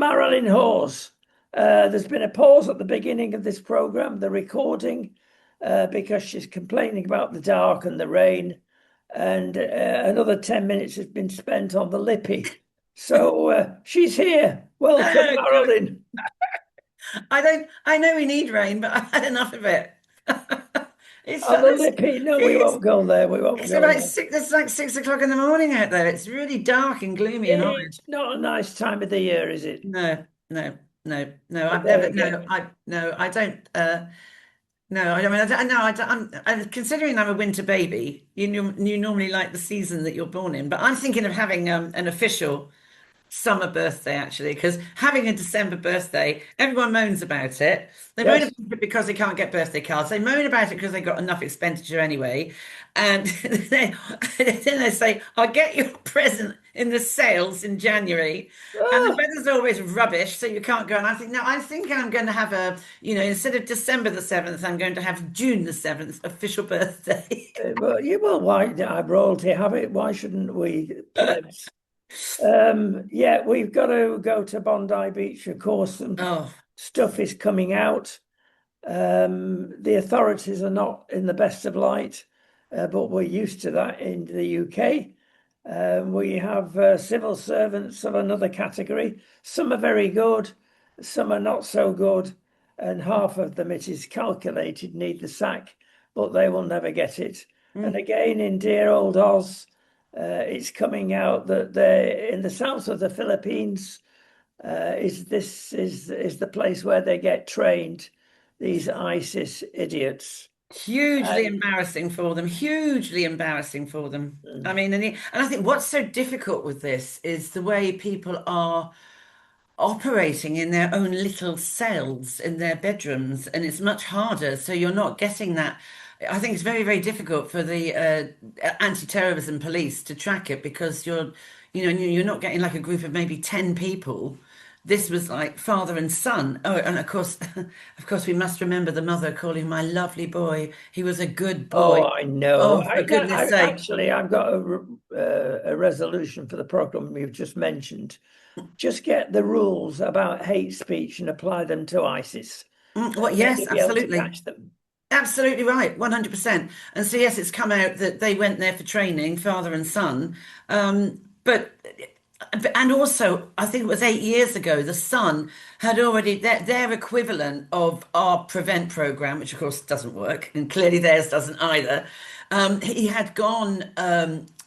Marilyn Hawes. There's been a pause at the beginning of this program, the recording, because she's complaining about the dark and the rain, and another 10 minutes has been spent on the lippy. So she's here. Welcome, Oh, God. Marilyn. I know we need rain, but I've had enough of it. It's On the it's lippy, no, we it's won't go there. We won't it's go about there. six. It's like 6 o'clock in the morning out there. It's really dark and gloomy and horrid. It's not a nice time of the year, is it? No, no, no, no. But I've there never. again, I don't. No, I mean, I don't. No, I'm considering I'm a winter baby. You normally like the season that you're born in, but I'm thinking of having an official summer birthday actually, because having a December birthday, everyone moans about it. They moan yes. about it because they can't get birthday cards. They moan about it because they got enough expenditure anyway. And then they say, I'll get you a present in the sales in January. And the Oh, weather's always rubbish, so you can't go. And I think, no, I think I'm going to have instead of December the 7th, I'm going to have June the 7th, official birthday. but you will. Why? Royalty have it. Why shouldn't we, plebs? Yeah, we've got to go to Bondi Beach, of course, and Oh, stuff is coming out. The authorities are not in the best of light, but we're used to that in the UK. We have civil servants of another category. Some are very good, some are not so good, and half of them, it is calculated, need the sack, but they will never get it. And mm. again, in dear old Oz, it's coming out that they in the south of the Philippines is the place where they get trained, these ISIS idiots. Hugely And embarrassing for them, hugely embarrassing for them. I mean, and I think what's so difficult with this is the way people are operating in their own little cells in their bedrooms, and it's much harder. So you're not getting that. I think it's very, very difficult for the anti-terrorism police to track it because you're not getting like a group of maybe 10 people. This was like father and son. Oh, and of course, of course, we must remember the mother calling my lovely boy. He was a good boy. oh, I know. Oh, for goodness sake. Actually, I've got a resolution for the program you've just mentioned. Just get the rules about hate speech and apply them to ISIS, Well, then yes, you'll be able to absolutely. catch them. Absolutely right, 100%. And so, yes, it's come out that they went there for training, father and son. But, and also, I think it was 8 years ago, the son had already, their equivalent of our Prevent program, which of course doesn't work, and clearly theirs doesn't either. He had gone,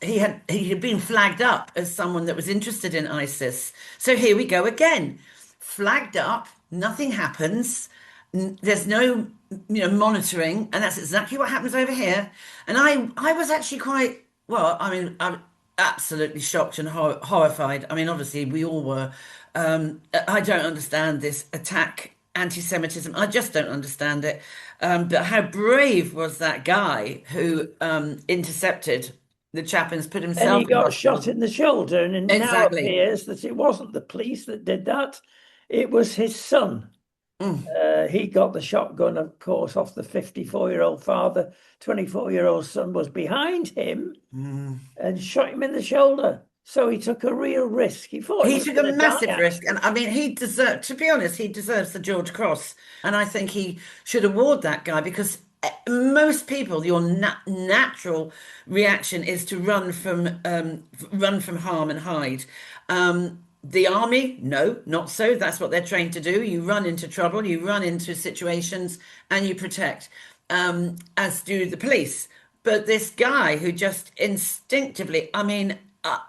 he had been flagged up as someone that was interested in ISIS. So here we go again, flagged up, nothing happens. There's no monitoring, and that's exactly what happens over here. And I was actually quite well. I mean, I'm absolutely shocked and horrified. I mean, obviously we all were. I don't understand this attack, anti-Semitism. I just don't understand it. But how brave was that guy who intercepted the chap and put And he himself in got shot hospital? in the shoulder, and it now Exactly. appears that it wasn't the police that did that, it was his son. Mm. He got the shotgun, of course, off the 54-year-old father. 24-year-old son was behind him Mm. and shot him in the shoulder. So he took a real risk. He thought he He was took a going to die, massive risk, and actually. I mean, to be honest, he deserves the George Cross, and I think he should award that guy because most people, your natural reaction is to run from harm and hide. The army, no, not so. That's what they're trained to do. You run into trouble, you run into situations, and you protect, as do the police. But this guy who just instinctively, I mean,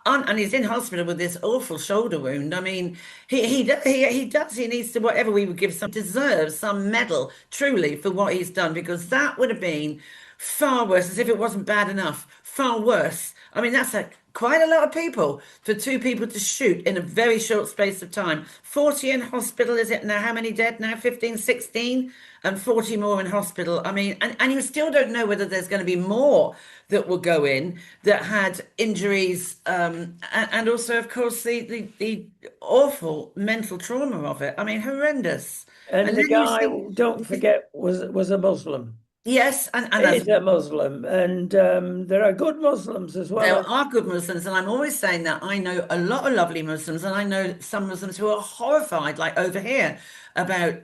and he's in hospital with this awful shoulder wound. I mean, he does. He needs to whatever we would give some deserves some medal truly for what he's done because that would have been far worse. As if it wasn't bad enough, far worse. I mean, that's quite a lot of people for two people to shoot in a very short space of time. 40 in hospital, is it now? How many dead now? 15, 16, and 40 more in hospital. I mean, and you still don't know whether there's going to be more that will go in that had injuries, and also, of course, the awful mental trauma of it. I mean, horrendous. And And the then you guy, see, don't forget, was a Muslim. Yes, and as is a Muslim, and there are good Muslims as well. there are good Muslims, and I'm always saying that I know a lot of lovely Muslims, and I know some Muslims who are horrified, like over here, about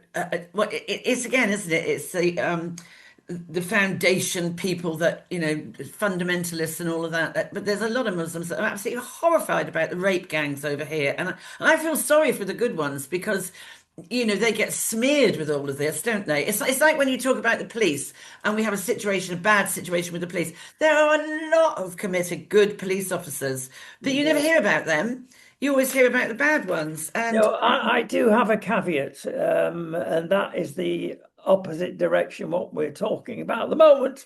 well, it's again, isn't it? It's the foundation people that fundamentalists and all of that. But there's a lot of Muslims that are absolutely horrified about the rape gangs over here, and I feel sorry for the good ones because they get smeared with all of this, don't they? It's like when you talk about the police and we have a bad situation with the police. There are a lot of committed good police officers, but you never Yeah. hear about them. You always hear about the bad ones. And No, I do have a caveat, and that is the opposite direction what we're talking about at the moment.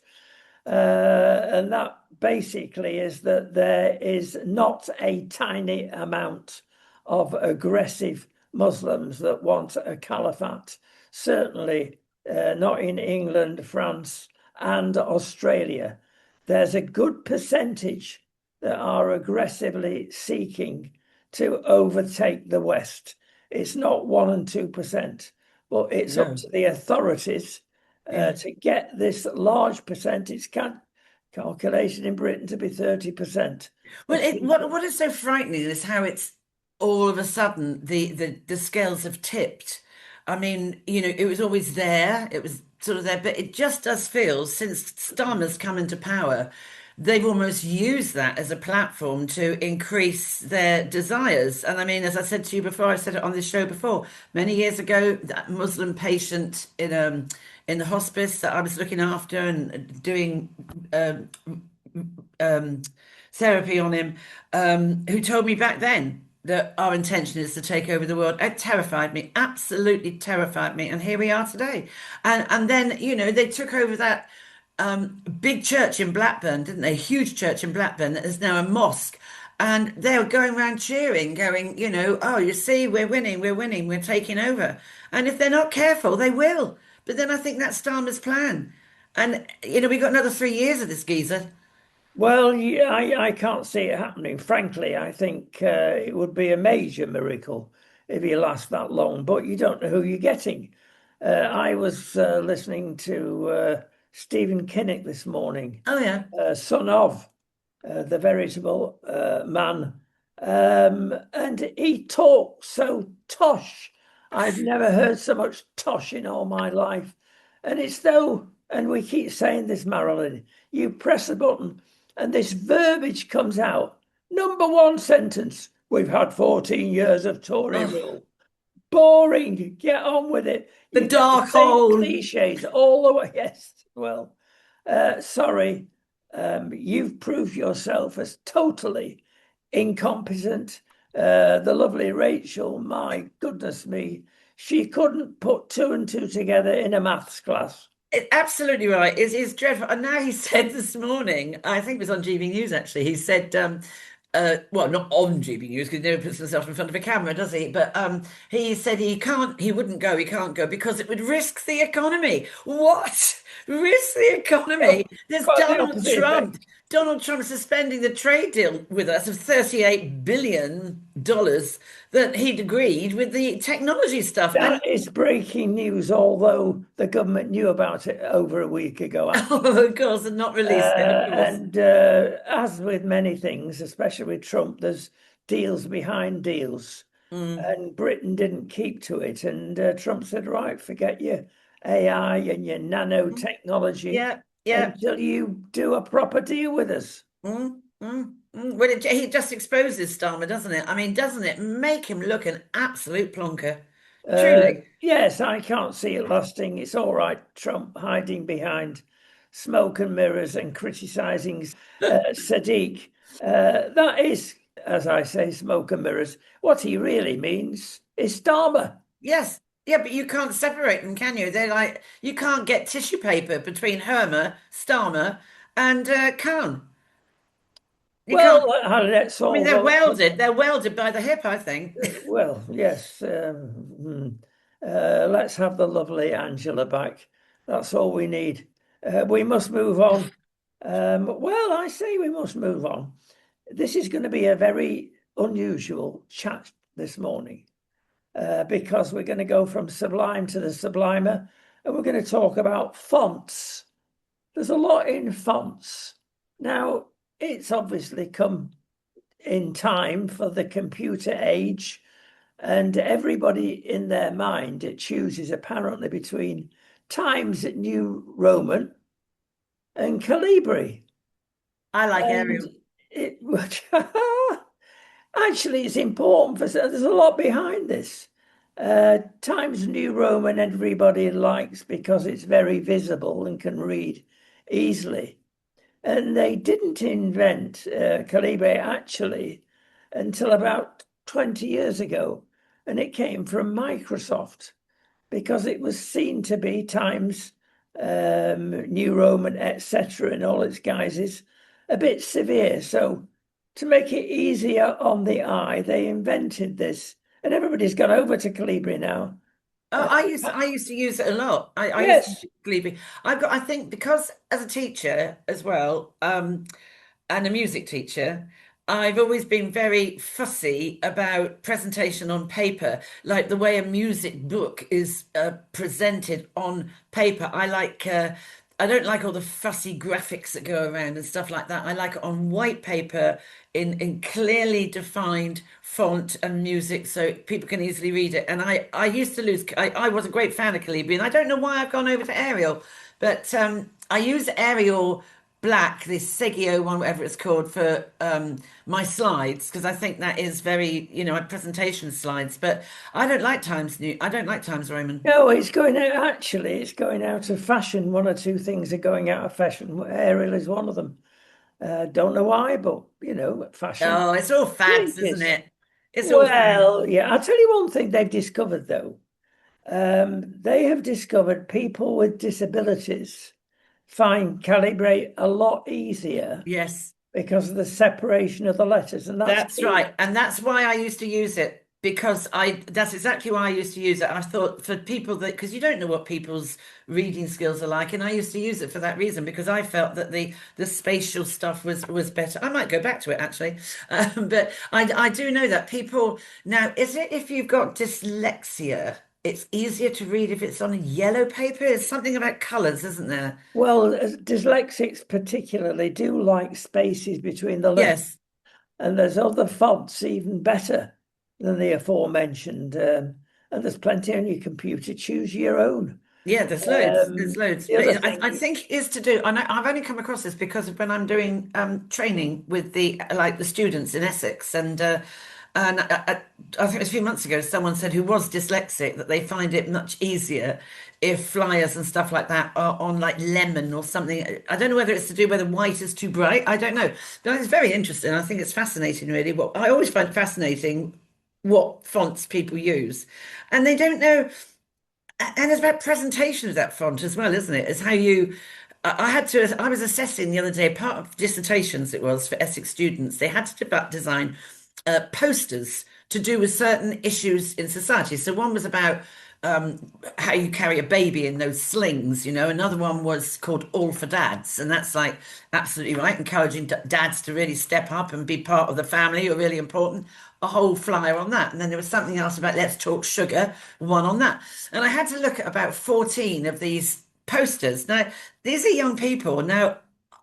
And that basically is that there is not a tiny amount of aggressive Muslims that want a caliphate. Certainly not in England, France, and Australia. There's a good percentage that are aggressively seeking to overtake the West. It's not 1% and 2%, but it's up no, to the authorities yeah. to get this large percentage calculation in Britain to be 30% Well, of what people. what is so frightening is how it's all of a sudden the scales have tipped. I mean, it was always there, it was sort of there, but it just does feel since Starmer's come into power, they've almost used that as a platform to increase their desires. And I mean, as I said to you before, I said it on this show before, many years ago, that Muslim patient in the hospice that I was looking after and doing um, therapy on him, who told me back then that our intention is to take over the world. It terrified me, absolutely terrified me. And here we are today. And then, they took over that big church in Blackburn, didn't they? Huge church in Blackburn that is now a mosque. And they were going around cheering, going, oh, you see, we're winning, we're taking over. And if they're not careful, they will. But then I think that's Starmer's plan. And, we've got another 3 years of this geezer. Well, yeah, I can't see it happening. Frankly, I think it would be a major miracle if he lasts that long, but you don't know who you're getting. I was listening to Stephen Kinnock this morning, Oh, yeah. son of the veritable man. And he talks so tosh. I've never heard so much tosh in all my life. And it's though, and we keep saying this, Marilyn, you press the button and this verbiage comes out. Number one sentence, we've had 14 years of Tory Oh, rule. Boring. Get on with it. the You get the dark same hole. cliches all the way. Yes. Well, sorry. You've proved yourself as totally incompetent. The lovely Rachel, my goodness me, she couldn't put two and two together in a maths class. Absolutely right. It's dreadful. And now he said this morning, I think it was on GB News actually, he said, well, not on GB News because he never puts himself in front of a camera, does he? But he said he can't go because it would risk the economy. What? Risk the economy? There's Quite the opposite Trump. effect. Donald Trump suspending the trade deal with us of $38 billion that he'd agreed with the technology stuff. And That is breaking news, although the government knew about it over a week ago, actually. oh, of course, and not released it, of course. And as with many things, especially with Trump, there's deals behind deals. Mm. And Britain didn't keep to it. And Trump said, right, forget your AI and your nanotechnology Yeah, yeah. until you do a proper deal with us. Well, he just exposes Starmer, doesn't it? I mean, doesn't it make him look an absolute plonker? Truly. Yes, I can't see it lasting. It's all right, Trump hiding behind smoke and mirrors and criticizing Sadiq. That is, as I say, smoke and mirrors. What he really means is Starmer. Yes. Yeah, but you can't separate them, can you? They're like, you can't get tissue paper between Starmer, and Khan. You can't. Well, let's I mean, all they're vote. welded. They're welded by the hip, I think. Well, yes. Let's have the lovely Angela back. That's all we need. We must move on. Well, I say we must move on. This is going to be a very unusual chat this morning because we're going to go from sublime to the sublimer and we're going to talk about fonts. there's a lot in fonts. Now, it's obviously come in time for the computer age, and everybody in their mind it chooses apparently between Times New Roman and Calibri. I like And Arial. it actually it's important for there's a lot behind this. Times New Roman everybody likes because it's very visible and can read easily. And they didn't invent Calibri actually until about 20 years ago. And it came from Microsoft because it was seen to be Times New Roman, etc., in all its guises, a bit severe. So to make it easier on the eye, they invented this. And everybody's gone over to Calibri now. Oh, Uh, I used to use it a lot. I used to yes, use Gleeby. I think because as a teacher as well, and a music teacher, I've always been very fussy about presentation on paper, like the way a music book is presented on paper. I don't like all the fussy graphics that go around and stuff like that. I like it on white paper in clearly defined font and music so people can easily read it. And I used to lose, I was a great fan of Calibri, and I don't know why I've gone over to Arial, but I use Arial Black, this Segio one, whatever it's called, for my slides because I think that is very, my presentation slides. But I don't like Times Roman. no, it's going out. Actually, it's going out of fashion. One or two things are going out of fashion. Ariel is one of them. Don't know why, but fashion Oh, it's all fads, isn't changes. it? It's all fads. Well, yeah, I'll tell you one thing they've discovered though. They have discovered people with disabilities find calibrate a lot easier Yes. because of the separation of the letters, and that's That's key. right. And that's why I used to use it because that's exactly why I used to use it. I thought for people that, because you don't know what people's reading skills are like. And I used to use it for that reason because I felt that the spatial stuff was better. I might go back to it actually. But I do know that people now, is it if you've got dyslexia, it's easier to read if it's on a yellow paper? It's something about colors, isn't there? Well, dyslexics particularly do like spaces between the letters, Yes. and there's other fonts even better than the aforementioned. And there's plenty on your computer. Choose your own. Yeah, there's loads. There's loads. The But other I thing, think is to do, and I've only come across this because of when I'm doing training with the students in Essex, and I think it was a few months ago, someone said who was dyslexic that they find it much easier if flyers and stuff like that are on like lemon or something. I don't know whether it's to do whether white is too bright. I don't know. But it's very interesting. I think it's fascinating, really. What I always find fascinating what fonts people use, and they don't know. And it's about presentation of that font as well, isn't it? It's how you. I was assessing the other day, part of dissertations it was for Essex students. They had to design posters to do with certain issues in society. So one was about how you carry a baby in those slings, Another one was called All for Dads, and that's like absolutely right, encouraging dads to really step up and be part of the family are really important. A whole flyer on that. And then there was something else about Let's Talk Sugar, one on that. And I had to look at about 14 of these posters. Now, these are young people. Now,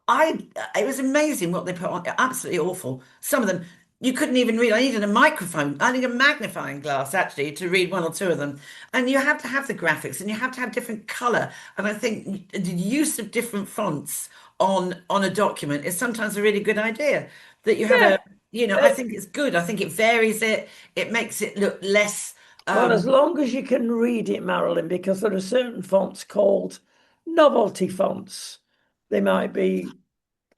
I it was amazing what they put on. Absolutely awful. Some of them you couldn't even read. I needed a microphone. I need a magnifying glass actually to read one or two of them. And you have to have the graphics and you have to have different color. And I think the use of different fonts on a document is sometimes a really good idea. That you have yeah. I Uh, think it's good. I think it varies it. It makes it look less. well, as long as you can read it, Marilyn, because there are certain fonts called novelty fonts. They might be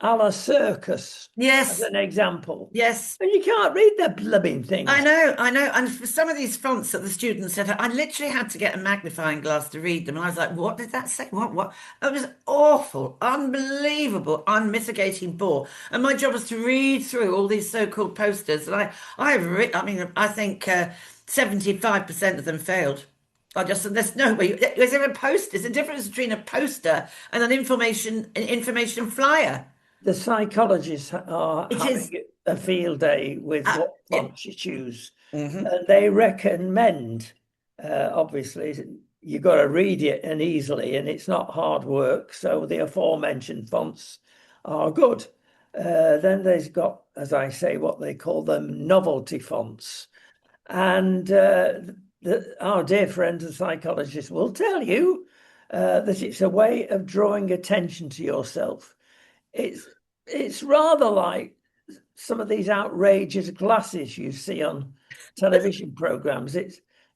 a la circus, as Yes, an example. yes. And you can't read the blooming I things. know, I know. And for some of these fonts that the students said, I literally had to get a magnifying glass to read them. And I was like, what did that say? What? It was awful, unbelievable, unmitigating bore. And my job was to read through all these so-called posters. And I mean, I think 75% of them failed. I just said, there's no way. Is there a poster? There's a difference between a poster and an information flyer. The psychologists are It is. having a field day with what Yeah. fonts you choose. Hmm. And they recommend, obviously, you've got to read it and easily, and it's not hard work. So the aforementioned fonts are good. Then there's got, as I say, what they call them novelty fonts. And our dear friend, the psychologist, will tell you that it's a way of drawing attention to yourself. It's it's rather like some of these outrageous glasses you see on television programs.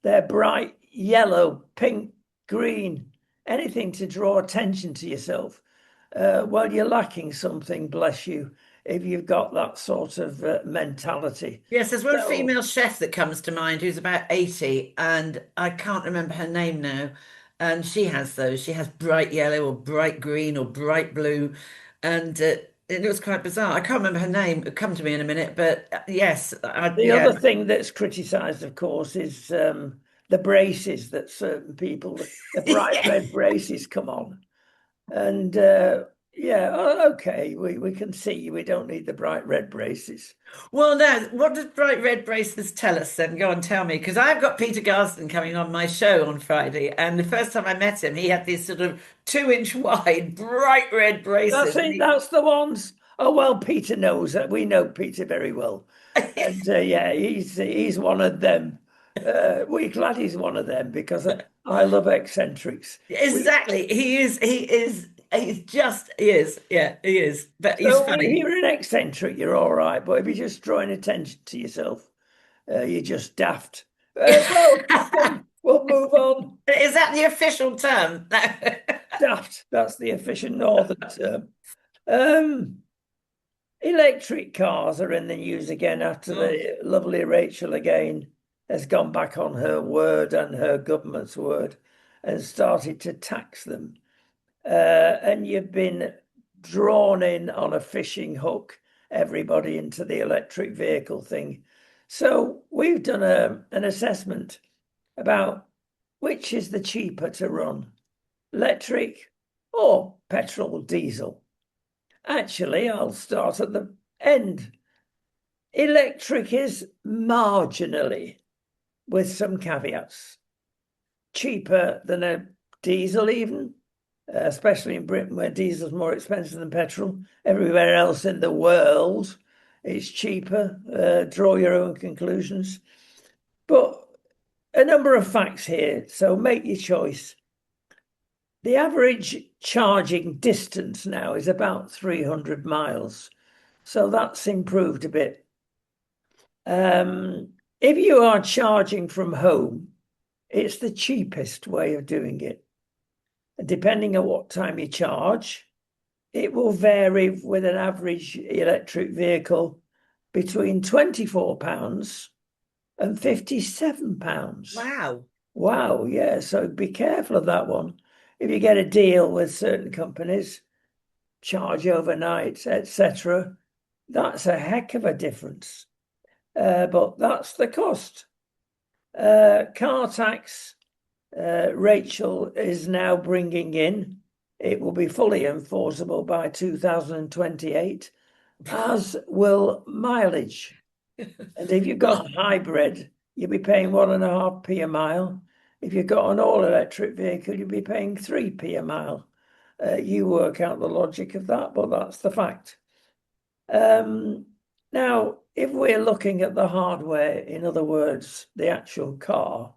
They're bright yellow, pink, green, anything to draw attention to yourself. Well, you're lacking something, bless you, if you've got that sort of mentality. Yes, there's one So female chef that comes to mind who's about 80, and I can't remember her name now. And she has those. She has bright yellow or bright green or bright blue. And it was quite bizarre. I can't remember her name. It'll come to me in a minute. But yes, the yeah. other thing that's criticised, of course, is the braces that certain people, the bright Yeah. red braces come on. And yeah, okay, we can see we don't need the bright red braces. Well, now, what does bright red braces tell us then? Go on, tell me. Because I've got Peter Garsden coming on my show on Friday. And the first time I met him, he had these sort of 2 inch wide bright red That's braces. And it, that's the ones. Oh well, Peter knows that. We know Peter very well. he, And yeah, he's one of them. We're glad he's one of them because I love eccentrics. We exactly. He is. Yeah, he is. But he's So if funny. you're an eccentric, you're all right. But if you're just drawing attention to yourself, you're just daft. So we'll move on. Is that the official term? Daft. That's the official northern term. Um, Electric cars are in the news again after Oh, the lovely Rachel again has gone back on her word and her government's word and started to tax them. And you've been drawn in on a fishing hook, everybody into the electric vehicle thing. So we've done an assessment about which is the cheaper to run, electric or petrol diesel. Actually, I'll start at the end. Electric is marginally, with some caveats, cheaper than a diesel even, especially in Britain where diesel's more expensive than petrol. Everywhere else in the world, it's cheaper. Draw your own conclusions. But a number of facts here, so make your choice. The average charging distance now is about 300 miles. So that's improved a bit. If you are charging from home, it's the cheapest way of doing it. And depending on what time you charge, it will vary with an average electric vehicle between £24 and £57. wow. Wow, yeah. So be careful of that one. If you get a deal with certain companies, charge overnight, etc., that's a heck of a difference. But that's the cost. Car tax, Rachel is now bringing in. It will be fully enforceable by 2028, as will mileage. And if you've got Well, a hybrid, you'll be paying 1.5p a mile. If you've got an all-electric vehicle, you'll be paying 3p a mile. You work out the logic of that, but that's the fact. Now, if we're looking at the hardware, in other words, the actual car,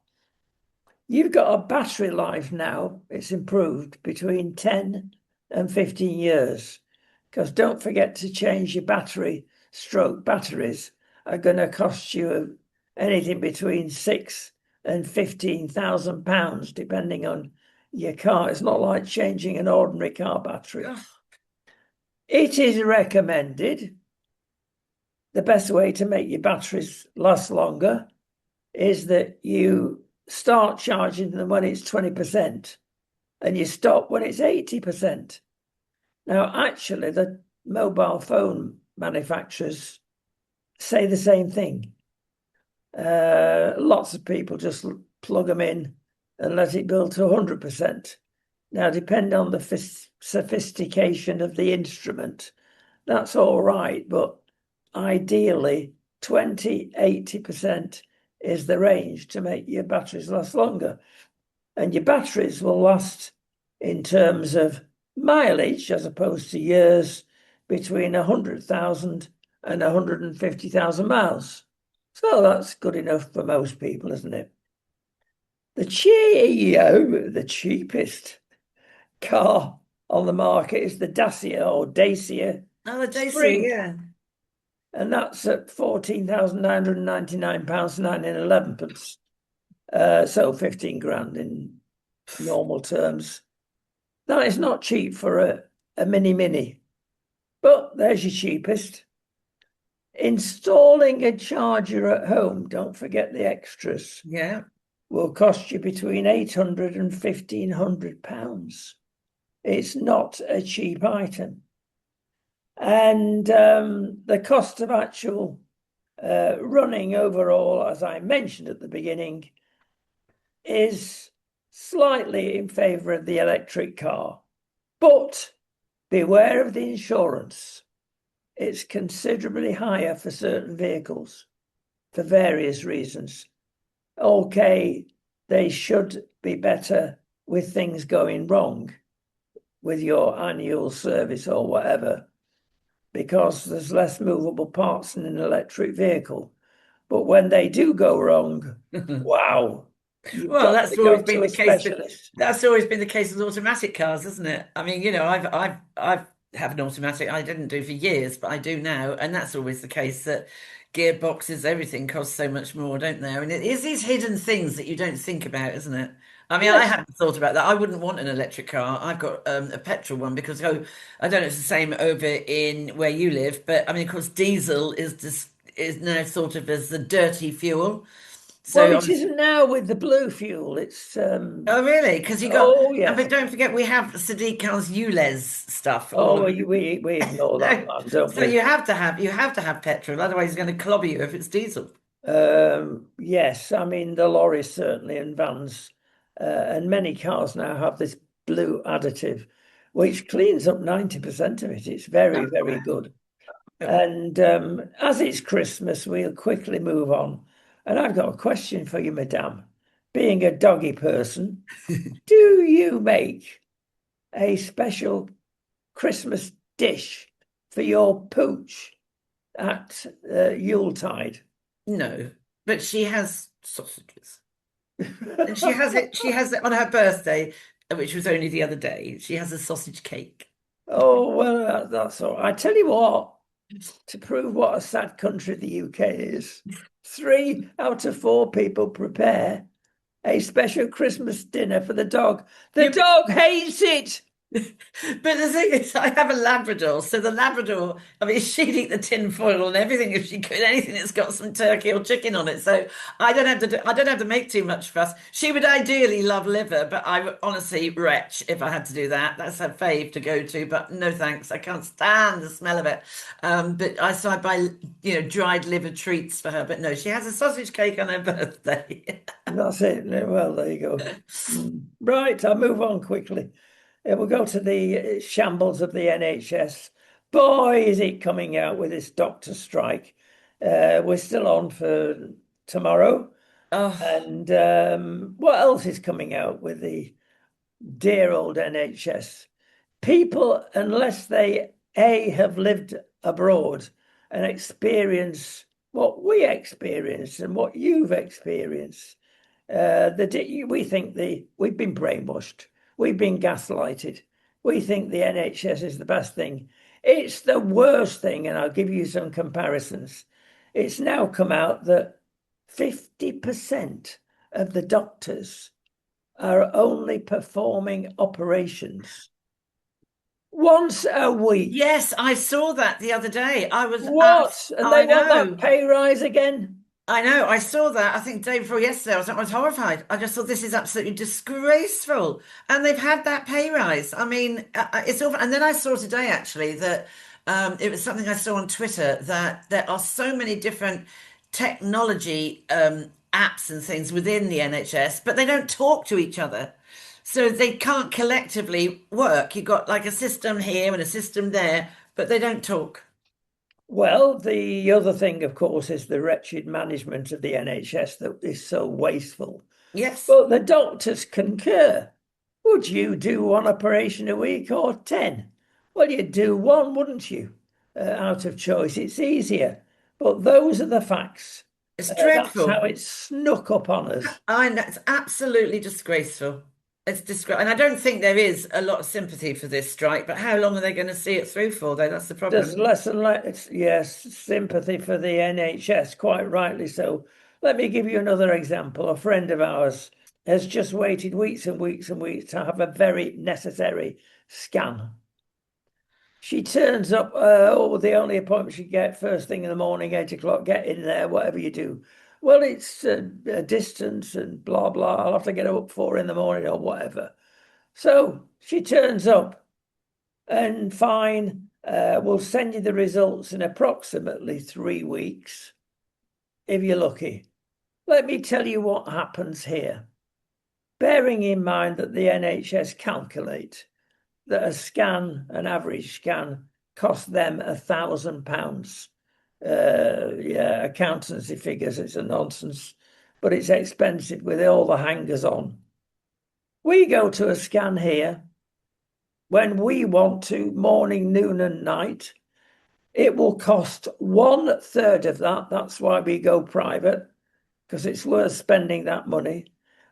you've got a battery life now, it's improved between 10 and 15 years. Because don't forget to change your batteries are going to cost you anything between £6,000 and £15,000, depending on your car. It's not like changing an ordinary car battery. ugh, It is recommended the best way to make your batteries last longer is that you start charging them when it's 20% and you stop when it's 80%. Now, actually, the mobile phone manufacturers say the same thing. Lots of people just plug them in and let it build to 100%. Now, depending on the sophistication of the instrument, that's all right, but ideally 20, 80% is the range to make your batteries last longer. and your batteries will last in terms of mileage as opposed to years between 100,000 and 150,000 miles. So that's good enough for most people, isn't it? The cheapest car on the market is the Dacia Oh, the Daisy, Spring, yeah. and that's at £14,999 9 and 11 pence. So 15 grand in normal terms. That is not cheap for a mini, but there's your cheapest. Installing a charger at home, don't forget the extras, Yeah. will cost you between 800 and £1,500. It's not a cheap item. And the cost of actual running overall, as I mentioned at the beginning, is slightly in favour of the electric car. But beware of the insurance. It's considerably higher for certain vehicles for various reasons. Okay, they should be better with things going wrong with your annual service or whatever, because there's less movable parts in an electric vehicle. But when they do go wrong, wow, you've Well, got that's to always go been to a the case, but specialist. that's always been the case with automatic cars, isn't it? I mean, I've have an automatic. I didn't do for years, but I do now, and that's always the case that gearboxes, everything costs so much more, don't they? And it is these hidden things that you don't think about, isn't it? I mean, I Yes, hadn't thought about that. I wouldn't want an electric car. I've got a petrol one because I don't know if it's the same over in where you live, but I mean, of course, diesel is now sort of as the dirty fuel. well, So it isn't now with the blue fuel. It's oh, really? Because you got, oh yes. but don't forget we have Sadiq Khan's ULEZ stuff. All Oh, of we ignore that, no, man, don't so we? you have to have petrol, otherwise it's going to clobber you if it's diesel. Yes, I mean the lorries certainly and vans, and many cars now have this blue additive, which cleans up 90% of it. It's very, very good. And as it's Christmas, we'll quickly move on. And I've got a question for you, Madame. Being a doggy person, do you make a special Christmas dish for your pooch at Yuletide? No, but she has sausages, and she has it on her birthday, which was only the other day. She has a sausage cake. Oh, well, that's all. I tell you what, to prove what a sad country the UK is, 3 out of 4 people prepare a special Christmas dinner for the dog. The Yeah, dog hates it. but the thing is, I have a Labrador, so the Labrador, I mean, she'd eat the tin foil and everything if she could, anything that's got some turkey or chicken on it. So I don't have to make too much fuss. She would ideally love liver, but I would honestly retch if I had to do that. That's her fave to go to, but no thanks. I can't stand the smell of it. So I buy, dried liver treats for her, but no, she has a sausage cake on her birthday. That's it. Well, there you go. Right, I'll move on quickly. We'll go to the shambles of the NHS. Boy, is it coming out with this doctor strike. We're still on for tomorrow. Oh, And what else is coming out with the dear old NHS? People, unless they have lived abroad and experience what we experienced and what you've experienced, we think we've been brainwashed, we've been gaslighted. We think the NHS is the best thing. It's the worst thing, and I'll give you some comparisons. It's now come out that 50% of the doctors are only performing operations once a week. yes, I saw that the other day. What? And they I want that know. pay rise again? I know. I saw that. I think day before yesterday. I was horrified. I just thought this is absolutely disgraceful. And they've had that pay rise. I mean, it's awful. And then I saw today actually that it was something I saw on Twitter that there are so many different technology apps and things within the NHS, but they don't talk to each other. So they can't collectively work. You've got like a system here and a system there, but they don't talk. Well, the other thing, of course, is the wretched management of the NHS that is so wasteful. Yes. But the doctors concur. Would you do one operation a week or 10? Well, you'd do one, wouldn't you? Out of choice. It's easier. But those are the facts. It's That's how dreadful. it's snuck up on us. I know it's absolutely disgraceful. It's disgrace, and I don't think there is a lot of sympathy for this strike. But how long are they going to see it through for, though? That's the There's problem. less and less, yes, sympathy for the NHS, quite rightly so. Let me give you another example. A friend of ours has just waited weeks and weeks and weeks to have a very necessary scan. She turns up, the only appointment she get first thing in the morning, 8 o'clock, get in there, whatever you do. Well, it's a distance and blah, blah. I'll have to get up 4 in the morning or whatever. So she turns up and fine, we'll send you the results in approximately 3 weeks, if you're lucky. Let me tell you what happens here. Bearing in mind that the NHS calculate that a scan, an average scan, costs them £1,000. Yeah, accountancy figures, it's a nonsense, but it's expensive with all the hangers on. We go to a scan here when we want to, morning, noon, and night. It will cost 1/3 of that. That's why we go private, because it's worth spending that money.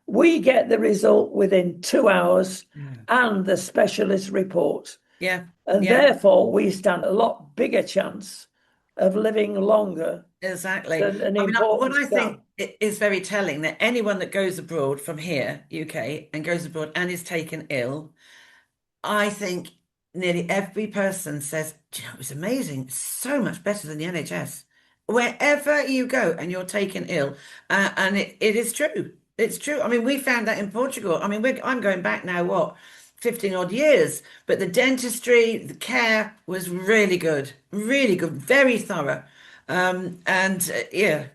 We get the result within 2 hours and the specialist report. Yeah, And yeah, therefore, we stand a lot bigger chance of living longer exactly. than an I mean, what important I scan. think is very telling that anyone that goes abroad from here, UK, and goes abroad and is taken ill, I think nearly every person says, "Do you know, it was amazing, it's so much better than the NHS. Wherever you go and you're taken ill, and it is true. It's true. I mean, we found that in Portugal. I mean, I'm going back now, what, 15 odd years, but the dentistry, the care was really good, very thorough. And yeah,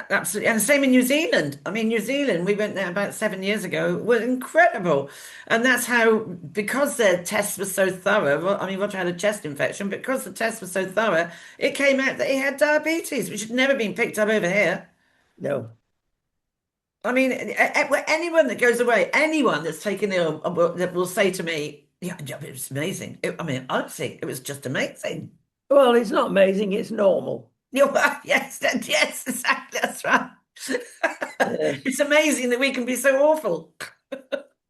absolutely. And the same in New Zealand. I mean, New Zealand, we went there about 7 years ago, was incredible. And that's how, because their tests were so thorough, well, I mean, Roger had a chest infection, because the tests were so thorough, it came out that he had diabetes, which had never been picked up over here. No. I mean, anyone that goes away, anyone that's taken ill that will say to me, yeah, yeah, it was amazing. I mean, honestly, it was just amazing. Well, it's not amazing, it's normal. You're right. Yes, yes, exactly. That's right. Yes. It's amazing that we can be so awful.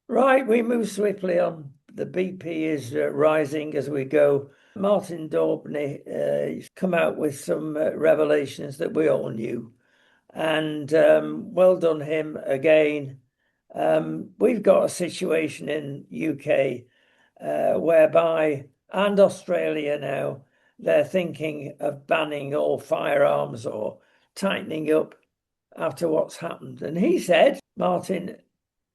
Right, we move swiftly on. The BP is rising as we go. Martin Daubney has come out with some revelations that we all knew. And well done him again. We've got a situation in UK whereby, and Australia now, they're thinking of banning all firearms or tightening up after what's happened. And he said, Martin,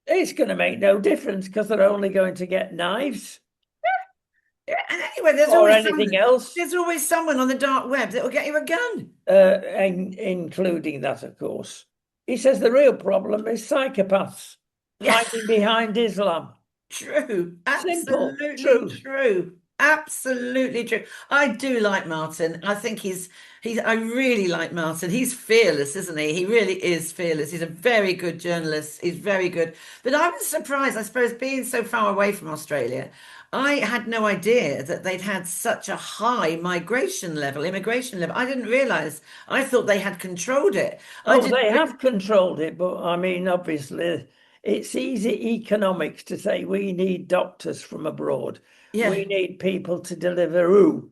it's going to make no difference because they're only going to get knives Yeah, and anyway, or anything else, there's always someone on the dark web that will get you a gun. including that, of course. He says the real problem is psychopaths Yeah. hiding behind Islam. True. Simple, Absolutely true. true. Absolutely true. I do like Martin. I think I really like Martin. He's fearless, isn't he? He really is fearless. He's a very good journalist. He's very good. But I was surprised, I suppose, being so far away from Australia. I had no idea that they'd had such a high immigration level. I didn't realize. I thought they had controlled it. I Oh, didn't they realize. have controlled it, but I mean, obviously, it's easy economics to say we need doctors from abroad. We Yeah. need people to deliver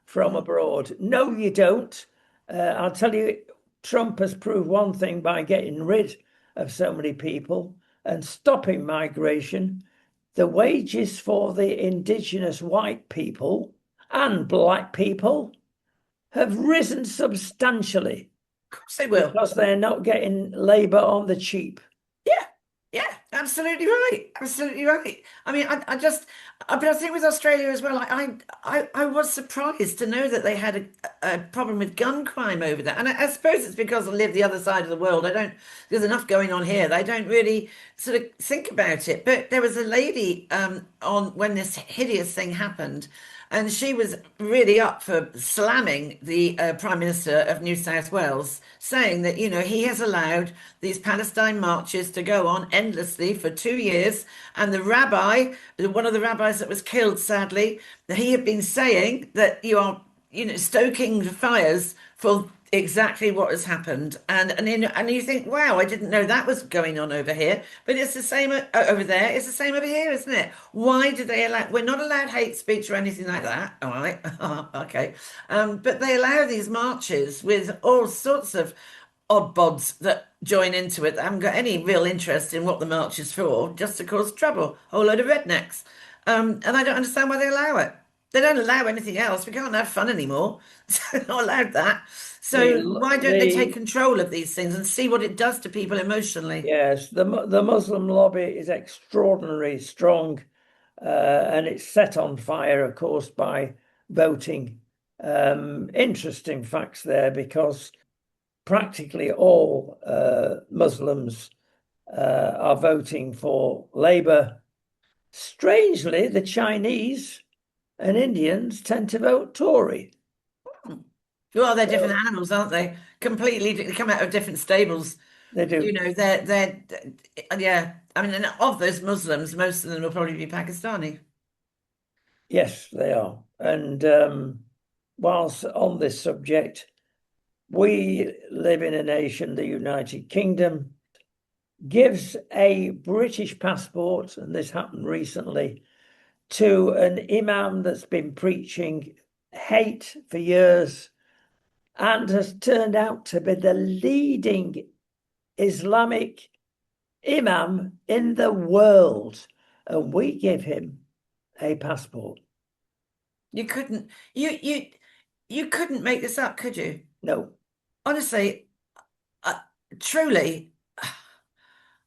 from abroad. No, you don't. I'll tell you, Trump has proved one thing by getting rid of so many people and stopping migration. The wages for the indigenous white people and black people have risen substantially Of course they will. because they're not getting labour on the cheap. Yeah, yeah, absolutely right. Absolutely right. I mean, But I think with Australia as well, I was surprised to know that they had a problem with gun crime over there. And I suppose it's because I live the other side of the world. I don't, there's enough going on here. They don't really sort of think about it. But there was a lady on when this hideous thing happened, and she was really up for slamming the Prime Minister of New South Wales, saying that, he has allowed these Palestine marches to go on endlessly for 2 years. And the rabbi, one of the rabbis that was killed, sadly, that he had been saying that you are, stoking the fires for exactly what has happened. And you think, wow, I didn't know that was going on over here. But it's the same over there. It's the same over here, isn't it? Why do they allow? We're not allowed hate speech or anything like that. All right, okay. But they allow these marches with all sorts of odd bods that join into it that haven't got any real interest in what the march is for, just to cause trouble. A whole load of rednecks. And I don't understand why they allow it. They don't allow anything else. We can't have fun anymore. So they're not allowed that. The So why don't they take the control of these things and see what it does to people emotionally? Yes, the Muslim lobby is extraordinarily strong, and it's set on fire, of course, by voting. Interesting facts there because practically all Muslims are voting for Labour. Strangely, the Chinese and Indians tend to vote Tory. Well, they're different So animals, aren't they? Completely, they come out of different stables. they do. They're yeah. I mean, and of those Muslims, most of them will probably be Pakistani. Yes, they are. And whilst on this subject, we live in a nation, the United Kingdom, gives a British passport, and this happened recently, to an imam that's been preaching hate for years and has turned out to be the leading Islamic imam in the world. And we give him a passport. You couldn't, you couldn't make this up, could you? No. Honestly, uh, truly.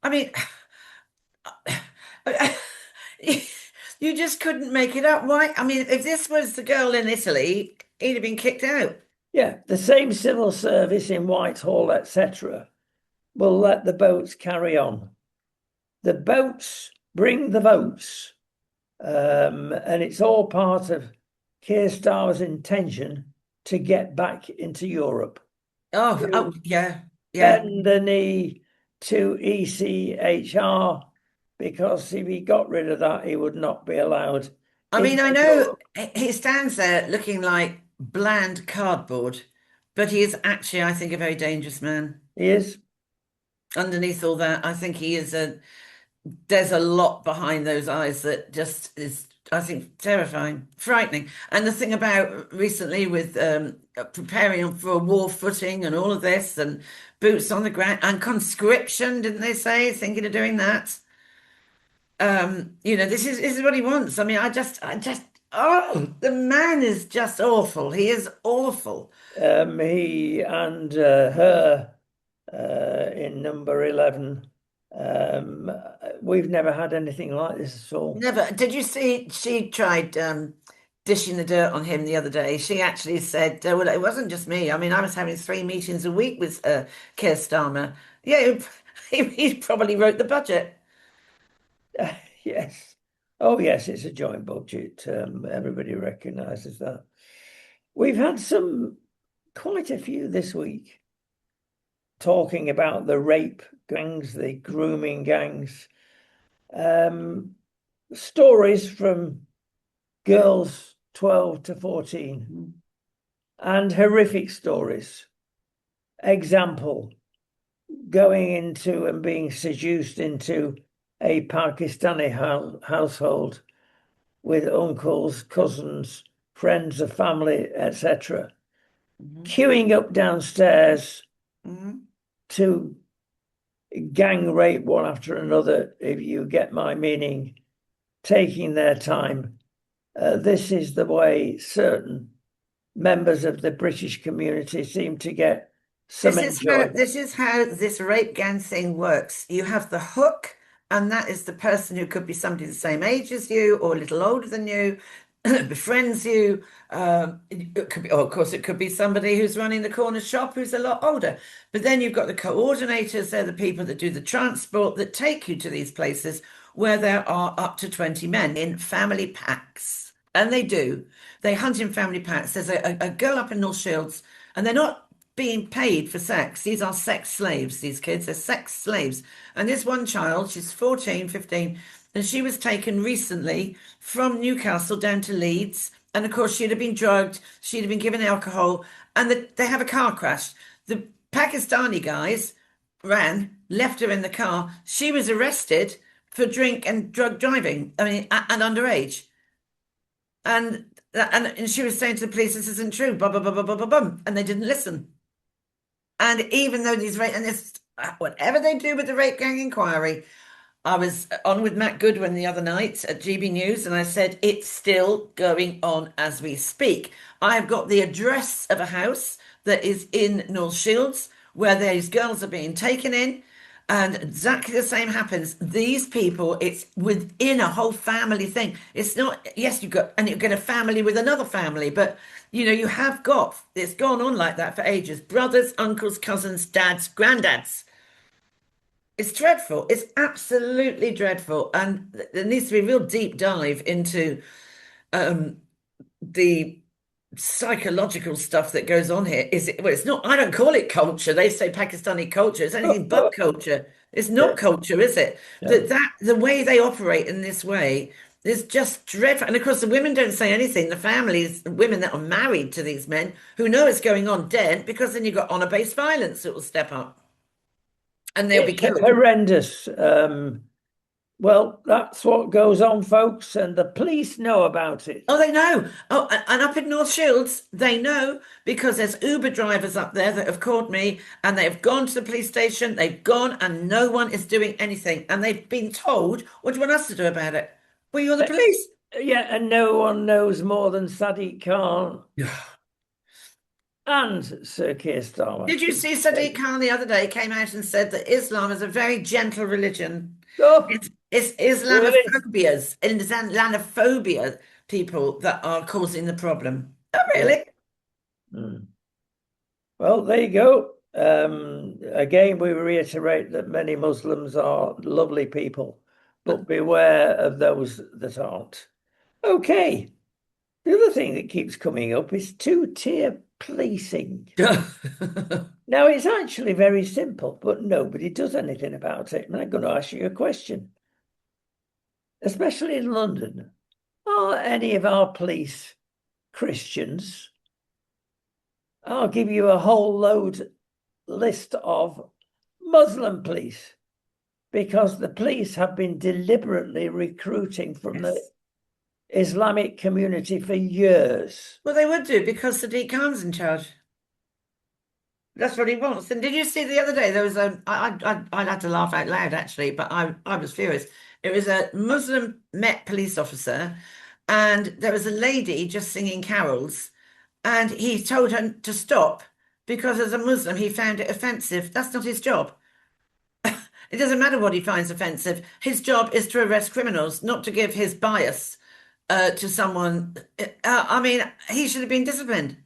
I mean, you just couldn't make it up. Why? I mean, if this was the girl in Italy, he'd have been kicked out. Yeah, the same civil service in Whitehall, etc., will let the boats carry on. The boats bring the votes, and it's all part of Keir Starmer's intention to get back into Europe, Oh, to yeah, yeah. bend the knee to ECHR, because if he got rid of that, he would not be allowed I mean, I into know Europe. he stands there looking like bland cardboard, but he is actually, I think, a very dangerous man. He is. Underneath all that, I think there's a lot behind those eyes that just is, I think, terrifying, frightening. And the thing about recently with preparing for a war footing and all of this and boots on the ground and conscription, didn't they say, thinking of doing that? This is what he wants. I mean, oh, the man is just awful. He is awful. He and her in number 11. Um, we've never had anything like this at all. Never. Did you see she tried dishing the dirt on him the other day? She actually said, well, it wasn't just me. I mean, I was having 3 meetings a week with Keir Starmer. Yeah, he probably wrote the budget. Yes. Oh, yes, it's a joint budget. Everybody recognises that. We've had quite a few this week talking about the rape gangs, the grooming gangs, stories from girls 12 to 14, and horrific stories. Example, going into and being seduced into a Pakistani household with uncles, cousins, friends of family, etc., queuing up downstairs to gang rape one after another, if you get my meaning, taking their time. This is the way certain members of the British community seem to get some This is how enjoyment. this is how this rape gang thing works. You have the hook And that is the person who could be somebody the same age as you or a little older than you, befriends you. It could be, oh, of course, it could be somebody who's running the corner shop who's a lot older. But then you've got the coordinators, they're the people that do the transport that take you to these places where there are up to 20 men in family packs. And they do. They hunt in family packs. There's a girl up in North Shields, and they're not being paid for sex. These are sex slaves, these kids. They're sex slaves. And this one child, she's 14, 15, and she was taken recently from Newcastle down to Leeds. And of course, she'd have been drugged, she'd have been given alcohol, and they have a car crash. The Pakistani guys ran, left her in the car. She was arrested for drink and drug driving, I mean, and underage. And she was saying to the police, this isn't true, blah, blah, blah, blah, blah, blah, blah. And they didn't listen. And even though these rape, and this, whatever they do with the rape gang inquiry, I was on with Matt Goodwin the other night at GB News, and I said, it's still going on as we speak. I've got the address of a house that is in North Shields where these girls are being taken in. And exactly the same happens. These people, it's within a whole family thing. It's not, yes, and you get a family with another family, but you have got, it's gone on like that for ages. Brothers, uncles, cousins, dads, granddads. It's dreadful. It's absolutely dreadful. And there needs to be a real deep dive into the psychological stuff that goes on here. Is it, well, it's not, I don't call it culture. They say Pakistani culture. It's anything but culture. It's Yeah, not culture, is it? no. The way they operate in this way is just dreadful. And of course, the women don't say anything. The families, the women that are married to these men who know it's going on dead, because then you've got honor-based violence that will step up and they'll be It's killed. horrendous. Well, that's what goes on, folks, and the police know about it. Oh, they know. Oh, and up in North Shields, they know because there's Uber drivers up there that have called me and they've gone to the police station. They've gone and no one is doing anything. And they've been told, what do you want us to do about it? Well, you're the police. Yeah, and no one knows more than Sadiq Khan and Sir Keir Starmer. Did you see Sadiq Khan the other day came out and said that Islam is a very gentle religion? Oh, It's really? Islamophobia people that are causing the problem. Oh, Yeah. really? Mm. Well, there you go. Again, we reiterate that many Muslims are lovely people, but beware of those that aren't. Okay. The other thing that keeps coming up is two-tier policing. Now, it's actually very simple, but nobody does anything about it. And I'm going to ask you a question. Especially in London, are any of our police Christians? I'll give you a whole load list of Muslim police because the police have been deliberately recruiting from the Yes. Islamic community for years. Well, they would do because Sadiq Khan's in charge. That's what he wants. And did you see the other day there was I had to laugh out loud actually, but I was furious. It was a Muslim Met police officer, and there was a lady just singing carols, and he told her to stop because as a Muslim he found it offensive. That's not his job. It doesn't matter what he finds offensive. His job is to arrest criminals, not to give his bias to someone. I mean, he should have been disciplined.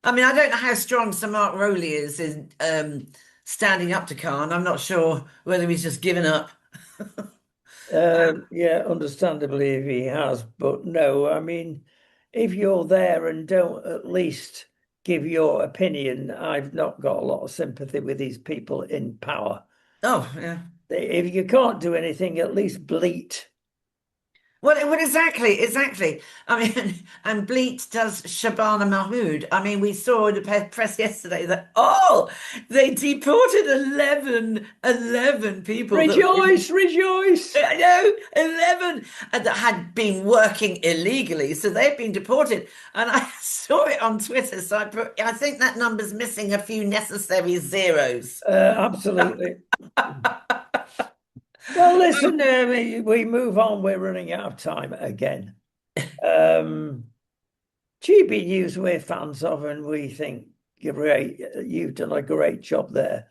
I mean, I don't know how strong Sir Mark Rowley is in standing up to Khan. I'm not sure whether he's just given up. Yeah, understandably, if he has, but no, I mean, if you're there and don't at least give your opinion, I've not got a lot of sympathy with these people in power. Oh, yeah. If you can't do anything, at least bleat. Well, exactly. I mean, and Bleat does Shabana Mahmood. I mean, we saw in the press yesterday that, they deported 11 people. Rejoice, rejoice. I know, 11 that had been working illegally. So they've been deported. And I saw it on Twitter. So I think that number's missing a few necessary zeros. Absolutely. Well, listen, we move on. We're running out of time again. GB News we're fans of, and we think you've done a great job there.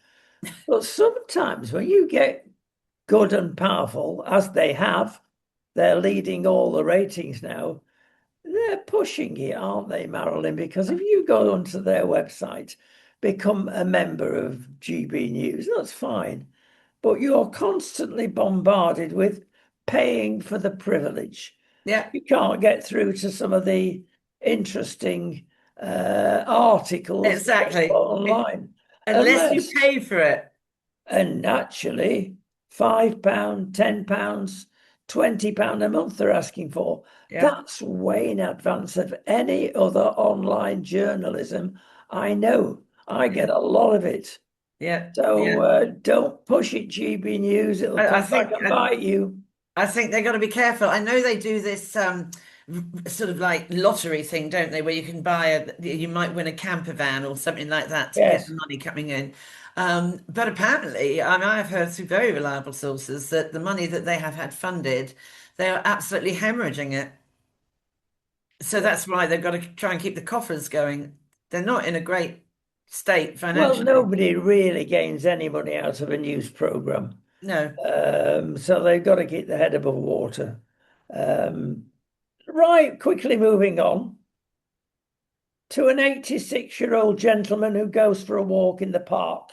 But sometimes when you get good and powerful, as they have, they're leading all the ratings now. They're pushing it, aren't they, Marilyn? Because if you go onto their website, become a member of GB News, that's fine. But you're constantly bombarded with paying for the privilege. Yeah, You can't get through to some of the interesting articles that they put exactly. online Unless you unless, pay for it. and naturally, £5, £10, £20 a month they're asking for. Yeah, That's way in advance of any other online journalism I know. I yeah, get a lot of it. yeah, So yeah. don't push it, GB News. It'll I come back think and bite you. I think they've got to be careful. I know they do this sort of like lottery thing, don't they? Where you can buy you might win a camper van or something like that to get the Yes. money coming in. But apparently, I mean, I've heard through very reliable sources that the money that they have had funded, they are absolutely hemorrhaging it. So that's why they've got to try and keep the coffers going. They're not in a great state Well, financially. nobody really gains any money out of a news program. No. So they've got to keep their head above water. Um, right, quickly moving on to an 86-year-old gentleman who goes for a walk in the park,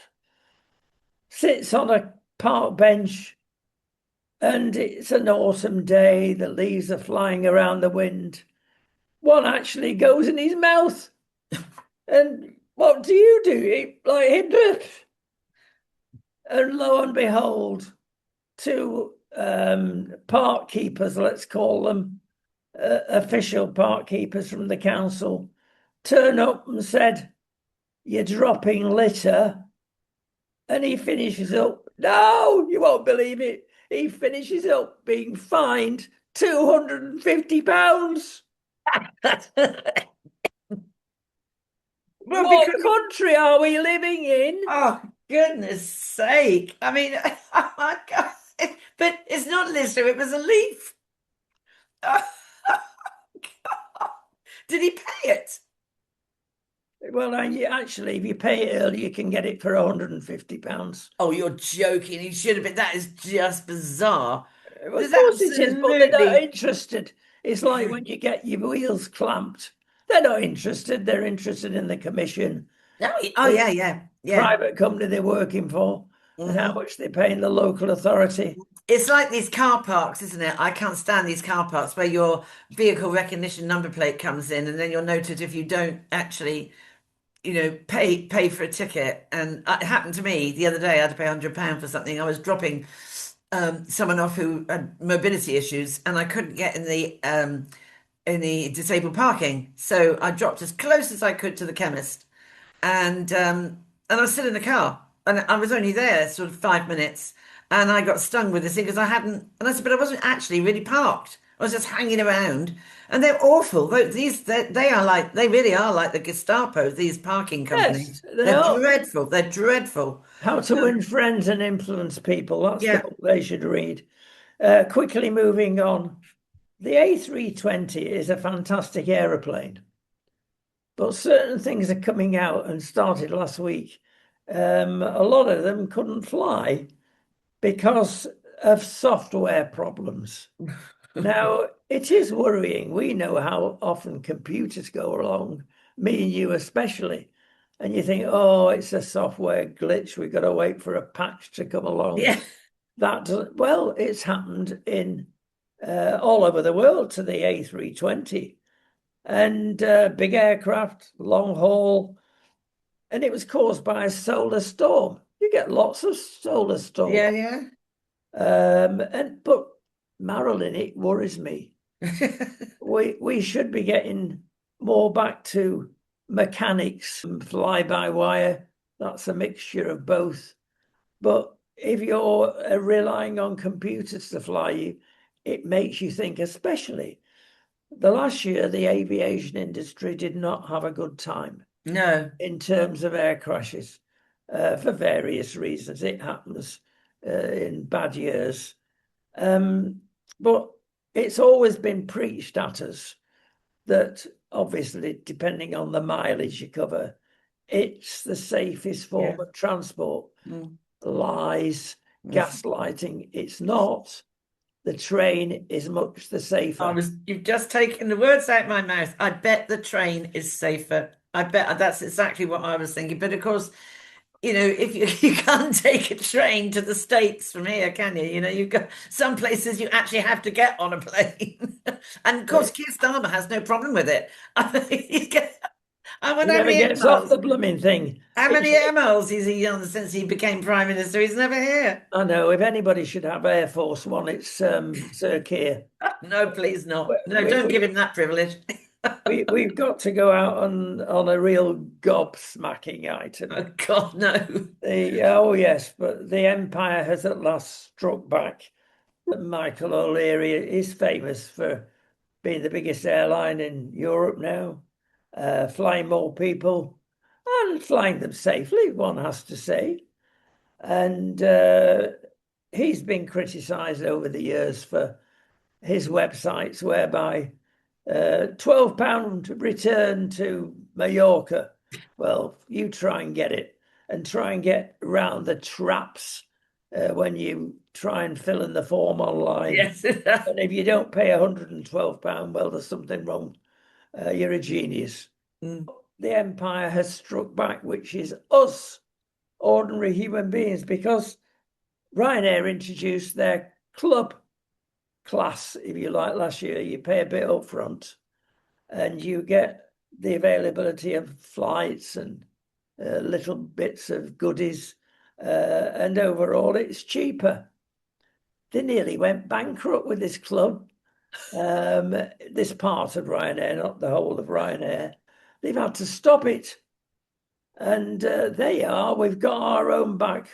sits on a park bench, and it's an autumn day. The leaves are flying around the wind. One actually goes in his mouth. And what do you do? Like him? And lo and behold, two park keepers, let's call them, official park keepers from the council, turn up and said, "You're dropping litter." And he finishes up, no, you won't believe it. He finishes up being fined £250. Well, What because country are we living in? oh, goodness sake. I mean, oh my God. But it's not litter, it was a leaf. Did he pay it? Well, actually, if you pay it early, you can get it for £150. Oh, you're joking. He should have been. That is just bizarre. Well, of There's course it is, but they're not absolutely. interested. It's like when you get your wheels clamped. They're not interested. They're interested in the commission, Oh, the yeah, yeah, yeah. private company they're working for, and how Hmm. much they pay in the local authority. It's like these car parks, isn't it? I can't stand these car parks where your vehicle recognition number plate comes in and then you're noted if you don't actually, pay for a ticket. And it happened to me the other day. I had to pay £100 for something. I was dropping someone off who had mobility issues, and I couldn't get in the disabled parking. So I dropped as close as I could to the chemist, and I was still in the car, and I was only there sort of 5 minutes, and I got stung with this thing because I hadn't. And I said, but I wasn't actually really parked. I was just hanging around, and they're awful. They are like they really are like the Gestapo. These parking Yes, companies, they they're are. dreadful. They're dreadful. How to Win Friends and Influence People. That's the Yeah, book they should read. Quickly moving on. The A320 is a fantastic aeroplane, but certain things are coming out and started last week. A lot of them couldn't fly because of software problems. Now, it is worrying. We know how often computers go wrong, me and you especially. And you think, oh, it's a software glitch. We've got to wait for a patch to come along. yeah, That doesn't, well, it's happened in all over the world to the A320 and big aircraft, long haul, and it was caused by a solar storm. You get lots of solar yeah, storms. yeah. But Marilyn, it worries me. We should be getting more back to mechanics and fly by wire. That's a mixture of both. But if you're relying on computers to fly you, it makes you think, especially the last year, the aviation industry did not have a good time No, in terms of air crashes for various reasons. It happens in bad years. But it's always been preached at us that obviously, depending on the mileage you cover, it's the safest yeah. form of transport. Mm. Lies. gaslighting. It's not. The train is much the safer. You've just taken the words out of my mouth. I bet the train is safer. I bet that's exactly what I was thinking. But of course, if you can't take a train to the States from here, can you? You've got some places you actually have to get on a plane. And of course, Keir Starmer has no problem with it. I He wonder never gets off the blooming thing. how many air miles is he on since he became Prime Minister? He's never here. I know if anybody should have Air Force One, it's Sir Keir. No, please not. No, We, don't we, give him that privilege. we've got to go out on a real gobsmacking item. Oh God, no. Oh yes, but the Empire has at last struck back. Michael O'Leary is famous for being the biggest airline in Europe now, flying more people and flying them safely, one has to say. And he's been criticised over the years for his websites whereby £12 return to Mallorca. Well, you try and get it and try and get around the traps when you try and fill in the form online. Yes. And if you don't pay £112, well, there's something wrong. You're a genius. Mm. The Empire has struck back, which is us, ordinary human beings, because Ryanair introduced their club class, if you like, last year. You pay a bit up front and you get the availability of flights and little bits of goodies. And overall, it's cheaper. They nearly went bankrupt with this club. This part of Ryanair, not the whole of Ryanair. They've had to stop it. And we've got our own back.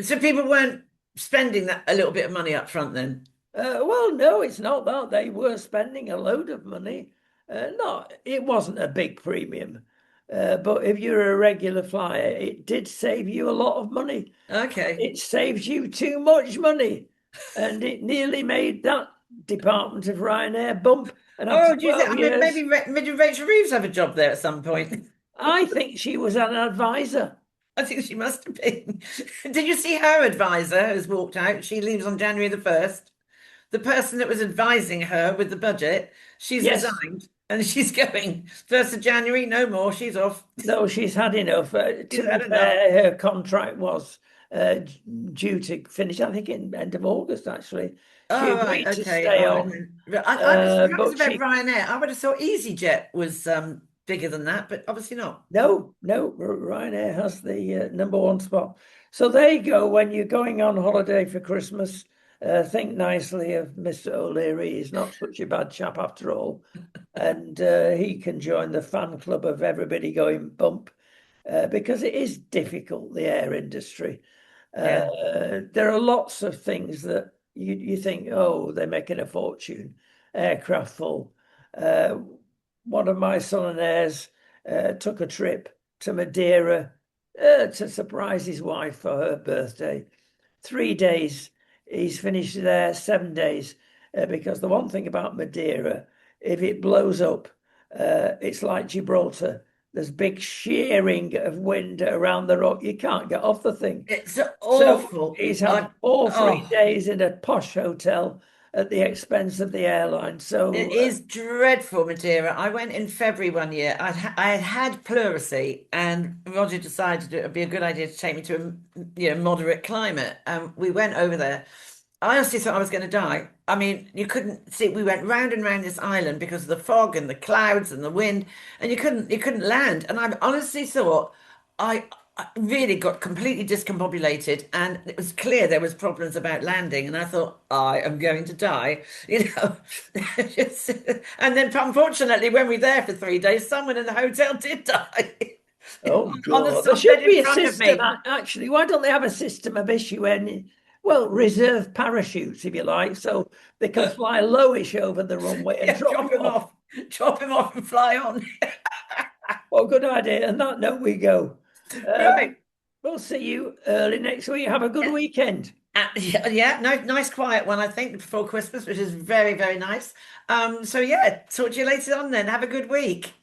So people weren't spending that a little bit of money up front then? Well, no, it's not that. They were spending a load of money. No, it wasn't a big premium. But if you're a regular flyer, it did save you a lot of money. Okay. It saves you too much money. And it nearly made that department of Ryanair bump. And after Do you think? 12 years, Maybe Rachel Reeves have a job there at some point. I think she was an advisor. I think she must have been. Did you see her advisor has walked out? She leaves on January the 1st. The person that was advising her with the budget, she's resigned and she's going 1st of January, no more, she's off. No, she's had enough. To be fair, her contract was due to finish, I think, in end of August, actually. She agreed to stay on. I was about Ryanair. I would have thought EasyJet was bigger than that, but obviously not. No, Ryanair has the number one spot. So there you go. When you're going on holiday for Christmas, think nicely of Mr. O'Leary. He's not such a bad chap after all. And he can join the fan club of everybody going bump because it is difficult, the air industry. There are lots of things that you think, oh, they're making a fortune. Aircraft full. One of my son and heirs took a trip to Madeira to surprise his wife for her birthday. 3 days. He's finished there 7 days because the one thing about Madeira, if it blows up, it's like Gibraltar. There's big shearing of wind around the rock. You can't get off the thing. It's awful. So he's had all 3 days in a posh hotel at the expense of the airline. So it is dreadful, Madeira. I went in February one year. I had pleurisy, and Roger decided it would be a good idea to take me to a moderate climate. And we went over there. I honestly thought I was going to die. I mean, you couldn't see. We went round and round this island because of the fog and the clouds and the wind, and you couldn't land. And I honestly thought I really got completely discombobulated, and it was clear there was problems about landing. And I thought, I am going to die, And then, unfortunately, when we were there for 3 days, someone in the hotel did die. Oh God! There should be a system. Actually, why don't they have a system of issuing, well, reserve parachutes, if you like, so they can fly lowish over the runway and drop him off and fly on. Well, good idea. And that note we go. Right. We'll see you early next week. Have a good weekend. Nice quiet one, I think, before Christmas, which is very, very nice. Talk to you later on then. Have a good week.